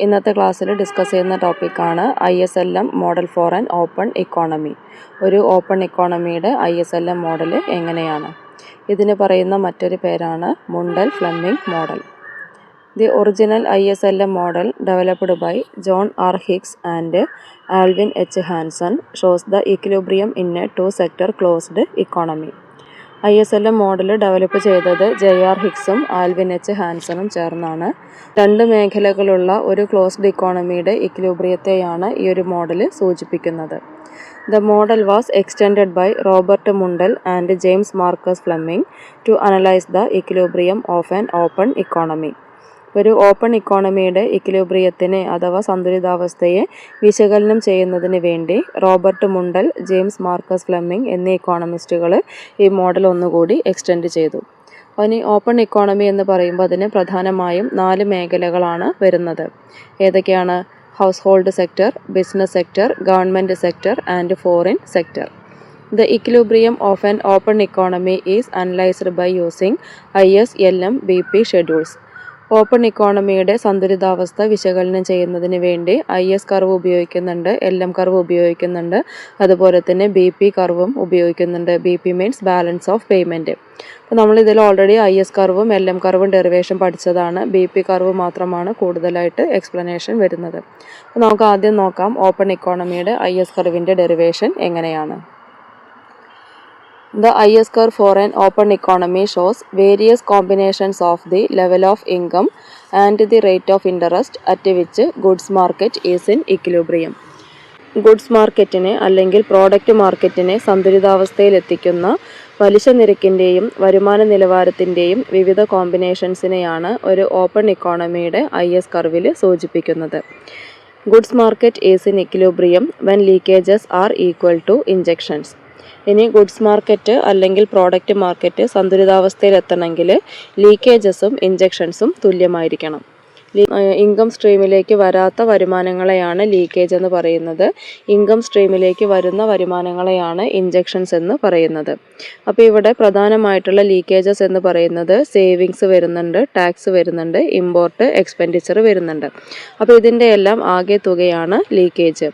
ഇന്നത്തെ ക്ലാസ്സിൽ ഡിസ്കസ് ചെയ്യുന്ന ടോപ്പിക്കാണ് ISLM model for an open economy. ഒരു ഓപ്പൺ ഇക്കോണമിയുടെ ISLM മോഡൽ എങ്ങനെയാണ്? ഇതിന് പറയുന്ന മറ്റൊരു പേരാണ് Mundell Fleming model. The original ISLM model developed by John R Hicks and Alvin H Hansen shows the equilibrium in a two sector closed economy. ISLM model develop ചെയ്തത് JR ഹിക്സും Alvin H ഹാൻസണും ചേർന്നാണ്. രണ്ട് മേഖലകളുള്ള ഒരു closed ഇക്കോണമിയുടെ ഇക്വിലിബ്രിയത്തെയാണ് ഈ ഒരു model സൂചിപ്പിക്കുന്നത്. The model was extended by Robert Mundell and James Marcus Fleming to analyze the equilibrium of an open economy. ഒരു ഓപ്പൺ ഇക്കോണമിയുടെ ഇക്വിലിബ്രിയത്തിനെ അഥവാ സന്തുലിതാവസ്ഥയെ വിശകലനം ചെയ്യുന്നതിന് വേണ്ടി റോബർട്ട് മുണ്ടൽ, ജെയിംസ് മാർക്കസ് ഫ്ലെമിംഗ് എന്നീ ഇക്കോണമിസ്റ്റുകൾ ഈ മോഡൽ ഒന്നുകൂടി എക്സ്റ്റെൻഡ് ചെയ്തു. ഇനി ഓപ്പൺ ഇക്കോണമി എന്ന് പറയുമ്പോൾ അതിന് പ്രധാനമായും 4 മേഖലകളാണ് വരുന്നത്. ഏതൊക്കെയാണ്? House hold sector, business sector, government sector and foreign sector. The equilibrium of an open economy is analyzed by using ISLM BP schedules. Open ഇക്കോണമിയുടെ സന്തുലിതാവസ്ഥ വിശകലനം ചെയ്യുന്നതിന് വേണ്ടി IS കർവ് ഉപയോഗിക്കുന്നുണ്ട്, LM കർവ് ഉപയോഗിക്കുന്നുണ്ട്, അതുപോലെ തന്നെ BP കർവും ഉപയോഗിക്കുന്നുണ്ട്. BP means balance of payment. അപ്പോൾ നമ്മളിതിൽ ഓൾറെഡി IS കർവും LM കർവും ഡെറിവേഷൻ പഠിച്ചതാണ്. BP കർവ് മാത്രമാണ് കൂടുതലായിട്ട് എക്സ്പ്ലനേഷൻ വരുന്നത്. അപ്പോൾ നമുക്ക് ആദ്യം നോക്കാം ഓപ്പൺ ഇക്കോണമിയുടെ IS കർവിൻ്റെ ഡെറിവേഷൻ എങ്ങനെയാണ്. The IS curve for an open economy shows various combinations of the level of income and the rate of interest at which goods market is in equilibrium. Goods മാർക്കറ്റിനെ അല്ലെങ്കിൽ product മാർക്കറ്റിനെ സന്തുലിതാവസ്ഥയിൽ എത്തിക്കുന്ന പലിശ നിരക്കിൻ്റെയും വരുമാന നിലവാരത്തിൻ്റെയും വിവിധ കോമ്പിനേഷൻസിനെയാണ് ഒരു ഓപ്പൺ ഇക്കോണമിയുടെ IS കർവിൽ സൂചിപ്പിക്കുന്നത്. Goods market is in equilibrium when leakages are equal to injections. ഇനി ഗുഡ്സ് മാർക്കറ്റ് അല്ലെങ്കിൽ പ്രോഡക്റ്റ് മാർക്കറ്റ് സന്തുലിതാവസ്ഥയിൽ എത്തണമെങ്കിൽ ലീക്കേജസും ഇഞ്ചെക്ഷൻസും തുല്യമായിരിക്കണം. ഇൻകം സ്ട്രീമിലേക്ക് വരാത്ത വരുമാനങ്ങളെയാണ് ലീക്കേജ് എന്ന് പറയുന്നത്. ഇൻകം സ്ട്രീമിലേക്ക് വരുന്ന വരുമാനങ്ങളെയാണ് ഇഞ്ചെക്ഷൻസ് എന്ന് പറയുന്നത്. അപ്പോൾ ഇവിടെ പ്രധാനമായിട്ടുള്ള ലീക്കേജസ് എന്ന് പറയുന്നത് സേവിങ്സ് വരുന്നുണ്ട്, ടാക്സ് വരുന്നുണ്ട്, ഇമ്പോർട്ട് എക്സ്പെൻഡിച്ചർ വരുന്നുണ്ട്. അപ്പോൾ ഇതിൻ്റെ എല്ലാം ആകെ തുകയാണ് ലീക്കേജ്.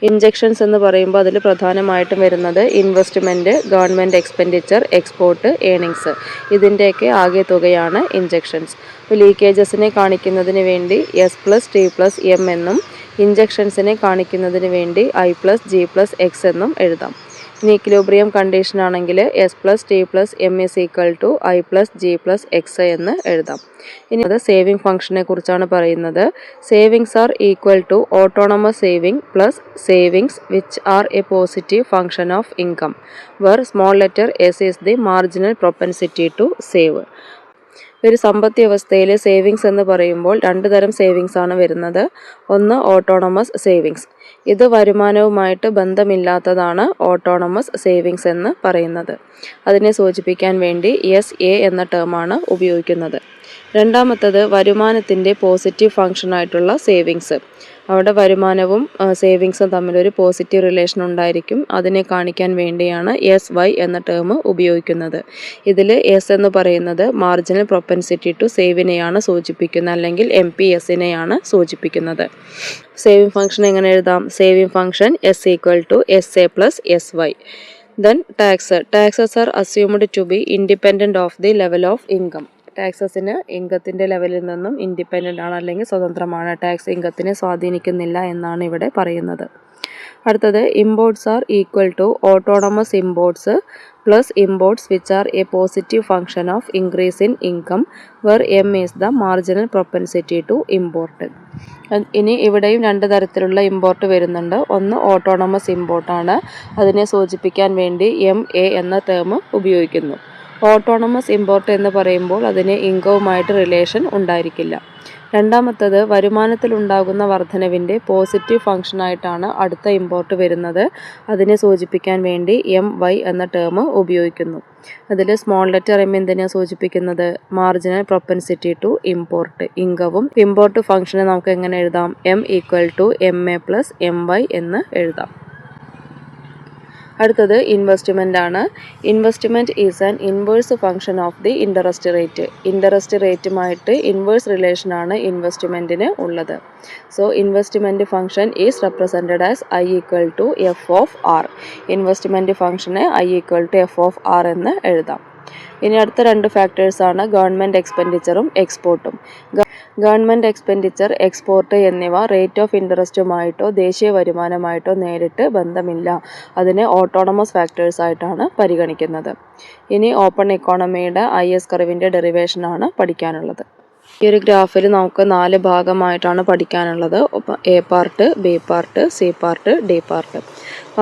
ഇഞ്ചെക്ഷൻസ് എന്ന് പറയുമ്പോൾ അതിൽ പ്രധാനമായിട്ടും വരുന്നത് investment, government expenditure, export, earnings, ഇതിൻ്റെയൊക്കെ ആകെ തുകയാണ് ഇഞ്ചെക്ഷൻസ്. അപ്പോൾ ലീക്കേജസിനെ കാണിക്കുന്നതിന് വേണ്ടി S+T+M എന്നും ഇഞ്ചെക്ഷൻസിനെ കാണിക്കുന്നതിന് വേണ്ടി I+G+X എന്നും എഴുതാം. ഇനി ഇക്വിലിബ്രിയം കണ്ടീഷൻ ആണെങ്കിൽ S+T+M = I+G+X എന്ന് എഴുതാം. ഇനി അത് സേവിംഗ് ഫംഗ്ഷനെ കുറിച്ചാണ് പറയുന്നത്. Savings are equal to autonomous saving plus savings which are a positive function of income where small letter S is the marginal propensity to save. ഒരു സമ്പത്ത് വ്യവസ്ഥയിൽ സേവിങ്സ് എന്ന് പറയുമ്പോൾ 2 തരം സേവിങ്സ് ആണ് വരുന്നത്. ഒന്ന് ഓട്ടോണമസ് സേവിങ്സ്. ഇത് വരുമാനവുമായിട്ട് ബന്ധമില്ലാത്തതാണ് ഓട്ടോണമസ് സേവിങ്സ് എന്ന് പറയുന്നത്. അതിനെ സൂചിപ്പിക്കാൻ വേണ്ടി SA എന്ന ടേമാണ് ഉപയോഗിക്കുന്നത്. രണ്ടാമത്തത് വരുമാനത്തിൻ്റെ പോസിറ്റീവ് ഫംഗ്ഷനായിട്ടുള്ള സേവിങ്സ്. അവിടെ വരുമാനവും സേവിങ്സും തമ്മിലൊരു പോസിറ്റീവ് റിലേഷൻ ഉണ്ടായിരിക്കും. അതിനെ കാണിക്കാൻ വേണ്ടിയാണ് SY എന്ന ടേം ഉപയോഗിക്കുന്നത്. ഇതിൽ S എന്ന് പറയുന്നത് മാർജിനൽ പ്രൊപ്പൻസിറ്റി ടു സേവിനെയാണ് സൂചിപ്പിക്കുന്നത്, അല്ലെങ്കിൽ MPSനെയാണ് സൂചിപ്പിക്കുന്നത്. സേവിംഗ് ഫംഗ്ഷൻ എങ്ങനെ എഴുതാം? Saving function S = SA + SY. Then taxes are assumed to be independent of the level of income. ടാക്സസിന് ഇൻകത്തിൻ്റെ ലെവലിൽ നിന്നും ഇൻഡിപെൻഡൻ്റ് ആണ്, അല്ലെങ്കിൽ സ്വതന്ത്രമാണ്. ടാക്സ് ഇൻകത്തിനെ സ്വാധീനിക്കുന്നില്ല എന്നാണ് ഇവിടെ പറയുന്നത്. അടുത്തത് imports are equal to autonomous imports plus imports which are a positive function of increase in income where M is the marginal propensity to import. ഇനി ഇവിടെയും 2 തരത്തിലുള്ള ഇമ്പോർട്ട് വരുന്നുണ്ട്. ഒന്ന് ഓട്ടോണമസ് ഇമ്പോർട്ടാണ്. അതിനെ സൂചിപ്പിക്കാൻ വേണ്ടി MA എന്ന ടേം ഉപയോഗിക്കുന്നു. ഓട്ടോണമസ് ഇമ്പോർട്ട് എന്ന് പറയുമ്പോൾ അതിന് ഇൻകവുമായിട്ട് റിലേഷൻ ഉണ്ടായിരിക്കില്ല. രണ്ടാമത്തത് വരുമാനത്തിലുണ്ടാകുന്ന വർധനവിൻ്റെ പോസിറ്റീവ് ഫംഗ്ഷനായിട്ടാണ് അടുത്ത ഇമ്പോർട്ട് വരുന്നത്. അതിനെ സൂചിപ്പിക്കാൻ വേണ്ടി MY എന്ന ടേം ഉപയോഗിക്കുന്നു. അതിൽ സ്മോൾ ലെറ്റർ M എന്തിനാണ് സൂചിപ്പിക്കുന്നത്? മാർജിനൽ പ്രൊപ്പൻസിറ്റി ടു ഇമ്പോർട്ട്, ഇൻകവും. ഇമ്പോർട്ട് ഫംഗ്ഷനെ നമുക്ക് എങ്ങനെ എഴുതാം? M = MA + MY എന്ന് എഴുതാം. അടുത്തത് ഇൻവെസ്റ്റ്മെൻ്റ് ആണ്. Investment is an inverse function of the interest rate. Interest റേറ്റുമായിട്ട് ഇൻവേഴ്സ് റിലേഷനാണ് ഇൻവെസ്റ്റ്മെൻറ്റിന് ഉള്ളത്. So investment function is represented as I equal to F of R. Investment ഫംഗ്ഷന് I equal to F of R എന്ന് എഴുതാം. ഇനി അടുത്ത രണ്ട് ഫാക്ടേഴ്സാണ് ഗവൺമെൻറ് എക്സ്പെൻഡിച്ചറും എക്സ്പോർട്ടും. ഗവൺമെൻറ് എക്സ്പെൻഡിച്ചർ, എക്സ്പോർട്ട് എന്നിവ റേറ്റ് ഓഫ് ഇൻട്രസ്റ്റുമായിട്ടോ ദേശീയ വരുമാനമായിട്ടോ നേരിട്ട് ബന്ധമില്ല. അതിനെ ഓട്ടോണമസ് ഫാക്ടേഴ്സ് ആയിട്ടാണ് പരിഗണിക്കുന്നത്. ഇനി ഓപ്പൺ ഇക്കോണമിയുടെ IS കർവിൻ്റെ ഡെറിവേഷനാണ് പഠിക്കാനുള്ളത്. ഈ ഒരു ഗ്രാഫിൽ നമുക്ക് 4 ഭാഗമായിട്ടാണ് പഠിക്കാനുള്ളത്. A part, B part, C part, D part.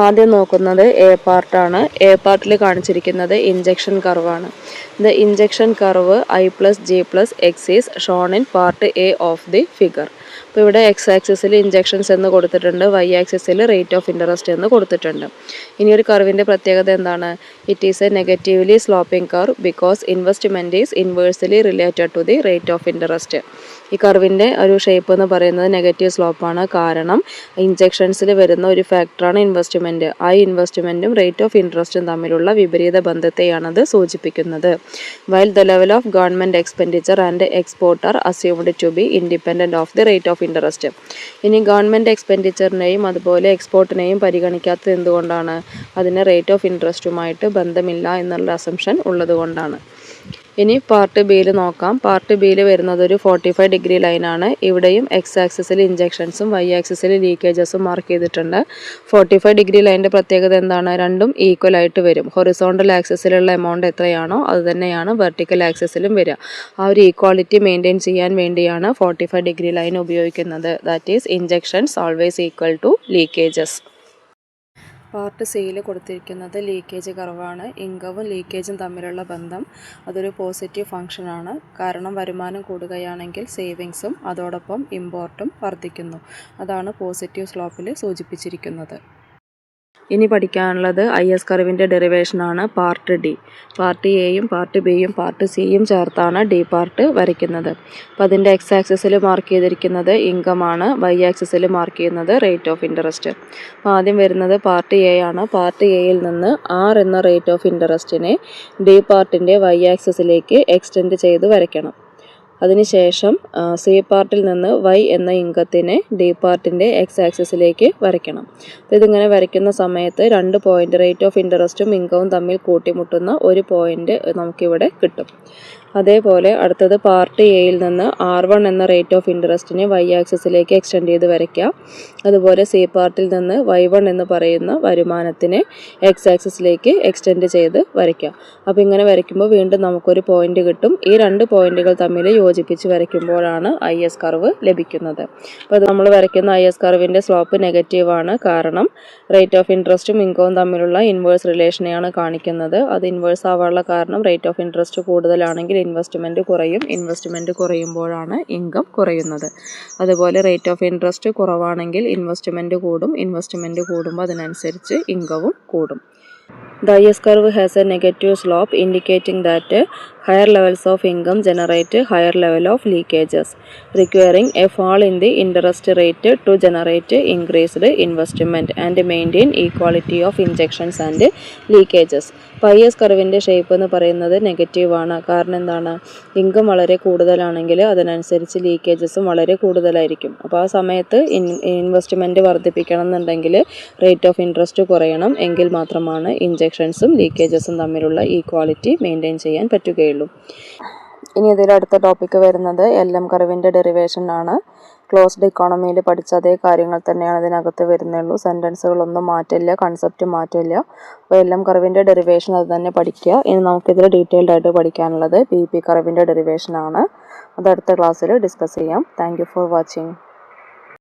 ആദ്യം നോക്കുന്നത് A പാർട്ടാണ്. A പാർട്ടിൽ കാണിച്ചിരിക്കുന്നത് ഇൻജെക്ഷൻ കർവാണ്. The injection curve I+J+X is shown in part A of the figure. അപ്പോൾ ഇവിടെ എക്സ് ആക്സിസിൽ ഇൻജെക്ഷൻസ് എന്ന് കൊടുത്തിട്ടുണ്ട്, Y ആക്സിസിൽ റേറ്റ് ഓഫ് ഇൻട്രസ്റ്റ് എന്ന് കൊടുത്തിട്ടുണ്ട്. ഇനി ഒരു കർവിൻ്റെ പ്രത്യേകത എന്താണ്? It is a negatively sloping curve because investment is inversely related to the rate of interest. ഈ കർവിൻ്റെ ഒരു ഷേപ്പ് എന്ന് പറയുന്നത് നെഗറ്റീവ് സ്ലോപ്പാണ്. കാരണം ഇൻജെക്ഷൻസിൽ വരുന്ന ഒരു ഫാക്ടറാണ് ഇൻവെസ്റ്റ്മെൻറ്റ്. ആ ഇൻവെസ്റ്റ്മെൻറ്റും റേറ്റ് ഓഫ് ഇൻട്രസ്റ്റും തമ്മിലുള്ള വിപരീത ബന്ധത്തെയാണത് സൂചിപ്പിക്കുന്നത്. While the level of government expenditure and export are assumed to be independent of the rate of interest. ഇനി ഗവൺമെൻറ് എക്സ്പെൻഡിച്ചറിനെയും അതുപോലെ എക്സ്പോർട്ടിനെയും പരിഗണിക്കാത്തത് എന്തുകൊണ്ടാണ്? അതിന് റേറ്റ് ഓഫ് ഇൻട്രസ്റ്റുമായിട്ട് ബന്ധമില്ല എന്നുള്ള അസംഷൻ ഉള്ളതുകൊണ്ടാണ്. ഇനി പാർട്ട് ബിയിൽ നോക്കാം. പാർട്ട് ബിയിൽ വരുന്നത് ഒരു 45 ഡിഗ്രി ലൈനാണ്. ഇവിടെയും എക്സ് ആക്സിസിൽ ഇൻജെക്ഷൻസും Y ആക്സിസിൽ ലീക്കേജസും മാർക്ക് ചെയ്തിട്ടുണ്ട്. 45 ഡിഗ്രി ലൈനിൻ്റെ പ്രത്യേകത എന്താണ്? രണ്ടും ഈക്വൽ ആയിട്ട് വരും. ഹൊറിസോണ്ടൽ ആക്സിസിലുള്ള എമൗണ്ട് എത്രയാണോ അത് തന്നെയാണ് വെർട്ടിക്കൽ ആക്സിസിലും വരിക. ആ ഒരു ഈക്വാളിറ്റി മെയിൻറ്റെയിൻ ചെയ്യാൻ വേണ്ടിയാണ് 45 ഡിഗ്രി ലൈൻ ഉപയോഗിക്കുന്നത്. That is injections always equal to leakages. Part സിയിൽ കൊടുത്തിരിക്കുന്നത് ലീക്കേജ് കർവാണ്. ഇൻകവും ലീക്കേജും തമ്മിലുള്ള ബന്ധം അതൊരു പോസിറ്റീവ് ഫംഗ്ഷനാണ്. കാരണം വരുമാനം കൂടുകയാണെങ്കിൽ സേവിങ്സും അതോടൊപ്പം ഇമ്പോർട്ടും വർദ്ധിക്കുന്നു. അതാണ് പോസിറ്റീവ് സ്ലോപ്പിൽ സൂചിപ്പിച്ചിരിക്കുന്നത്. ഇനി പഠിക്കാനുള്ളത് IS കർവിൻ്റെ ഡെറിവേഷനാണ്. Part D. പാർട്ട് എയും പാർട്ട് ബിയും പാർട്ട് സിയും ചേർത്താണ് ഡി പാർട്ട് വരയ്ക്കുന്നത്. അപ്പോൾ അതിൻ്റെ എക്സ് ആക്സിസിൽ മാർക്ക് ചെയ്തിരിക്കുന്നത് ഇൻകമാണ്, Y ആക്സിസിൽ മാർക്ക് ചെയ്യുന്നത് റേറ്റ് ഓഫ് ഇൻട്രസ്റ്റ്. അപ്പോൾ ആദ്യം വരുന്നത് പാർട്ട് എ ആണ്. പാർട്ട് എയിൽ നിന്ന് R എന്ന റേറ്റ് ഓഫ് ഇൻട്രസ്റ്റിനെ ഡി പാർട്ടിൻ്റെ Y ആക്സിസിലേക്ക് എക്സ്റ്റെൻഡ് ചെയ്ത് വരയ്ക്കണം. അതിനുശേഷം സി പാർട്ടിൽ നിന്ന് Y എന്ന ഇൻകത്തിനെ ഡി പാർട്ടിൻ്റെ എക്സ് ആക്സിസിലേക്ക് വരയ്ക്കണം. അപ്പോൾ ഇതിങ്ങനെ വരയ്ക്കുന്ന സമയത്ത് 2 പോയിൻ്റ് റേറ്റ് ഓഫ് ഇൻട്രസ്റ്റും ഇൻകവും തമ്മിൽ കൂട്ടിമുട്ടുന്ന ഒരു പോയിൻ്റ് നമുക്കിവിടെ കിട്ടും. അതേപോലെ അടുത്തത് പാർട്ട് എയിൽ നിന്ന് R1 എന്ന റേറ്റ് ഓഫ് ഇൻട്രസ്റ്റിനെ Y ആക്സിസിലേക്ക് എക്സ്റ്റെൻഡ് ചെയ്ത് വരയ്ക്കാം. അതുപോലെ സി പാർട്ടിൽ നിന്ന് Y1 എന്ന് പറയുന്ന വരുമാനത്തിനെ എക്സ് ആക്സിസിലേക്ക് എക്സ്റ്റെൻഡ് ചെയ്ത് വരയ്ക്കാം. അപ്പോൾ ഇങ്ങനെ വരയ്ക്കുമ്പോൾ വീണ്ടും നമുക്കൊരു പോയിന്റ് കിട്ടും. ഈ 2 പോയിന്റുകൾ തമ്മിൽ യോജിപ്പിച്ച് വരയ്ക്കുമ്പോഴാണ് IS കർവ് ലഭിക്കുന്നത്. അപ്പോൾ നമ്മൾ വരയ്ക്കുന്ന IS കർവിൻ്റെ സ്ലോപ്പ് നെഗറ്റീവാണ്. കാരണം റേറ്റ് ഓഫ് ഇൻട്രസ്റ്റും ഇൻകവും തമ്മിലുള്ള ഇൻവേഴ്സ് റിലേഷനെയാണ് കാണിക്കുന്നത്. അത് ഇൻവേഴ്സ് ആവാനുള്ള കാരണം റേറ്റ് ഓഫ് ഇൻട്രസ്റ്റ് കൂടുതലാണെങ്കിൽ ഇൻവെസ്റ്റ്മെൻറ്റ് കുറയും. ഇൻവെസ്റ്റ്മെൻറ്റ് കുറയുമ്പോഴാണ് ഇൻകം കുറയുന്നത്. അതുപോലെ റേറ്റ് ഓഫ് ഇൻട്രസ്റ്റ് കുറവാണെങ്കിൽ ഇൻവെസ്റ്റ്മെൻറ്റ് കൂടും. ഇൻവെസ്റ്റ്മെൻറ്റ് കൂടുമ്പോൾ അതിനനുസരിച്ച് ഇൻകവും കൂടും. The IS curve has a negative slope indicating that higher levels of income generate higher level of leakages, requiring a fall in the interest rate to generate increased investment and maintain equality of injections and leakages. അപ്പോൾ IS കർവിൻ്റെ shape എന്ന് പറയുന്നത് നെഗറ്റീവാണ്. കാരണം എന്താണ്? Income വളരെ കൂടുതലാണെങ്കിൽ അതിനനുസരിച്ച് ലീക്കേജസും വളരെ കൂടുതലായിരിക്കും. അപ്പോൾ ആ സമയത്ത് ഇൻവെസ്റ്റ്മെൻറ്റ് വർദ്ധിപ്പിക്കണം എന്നുണ്ടെങ്കിൽ റേറ്റ് ഓഫ് ഇൻട്രസ്റ്റ് കുറയണം. എങ്കിൽ മാത്രമാണ് ഇൻജെക്ഷൻസും ലീക്കേജസും തമ്മിലുള്ള ഈക്വാളിറ്റി മെയിൻറ്റെയിൻ ചെയ്യാൻ പറ്റുകയുള്ളൂ. ഇനി ഇതിൽ അടുത്ത ടോപ്പിക്ക് വരുന്നത് LM കർവിൻ്റെ ഡെറിവേഷൻ ആണ്. ക്ലോസ്ഡ് ഇക്കോണമിയിൽ പഠിച്ച അതേ കാര്യങ്ങൾ തന്നെയാണ് ഇതിനകത്ത് വരുന്നുള്ളൂ. സെൻറ്റൻസുകളൊന്നും മാറ്റില്ല, കൺസെപ്റ്റ് മാറ്റില്ല. അപ്പോൾ LM കർവിൻ്റെ ഡെറിവേഷൻ അത് തന്നെ പഠിക്കുക. ഇനി നമുക്കിതിൽ ഡീറ്റെയിൽഡ് ആയിട്ട് പഠിക്കാനുള്ളത് PP കർവിൻ്റെ ഡെറിവേഷൻ ആണ്. അത് അടുത്ത ക്ലാസ്സിൽ ഡിസ്കസ് ചെയ്യാം. Thank you for watching.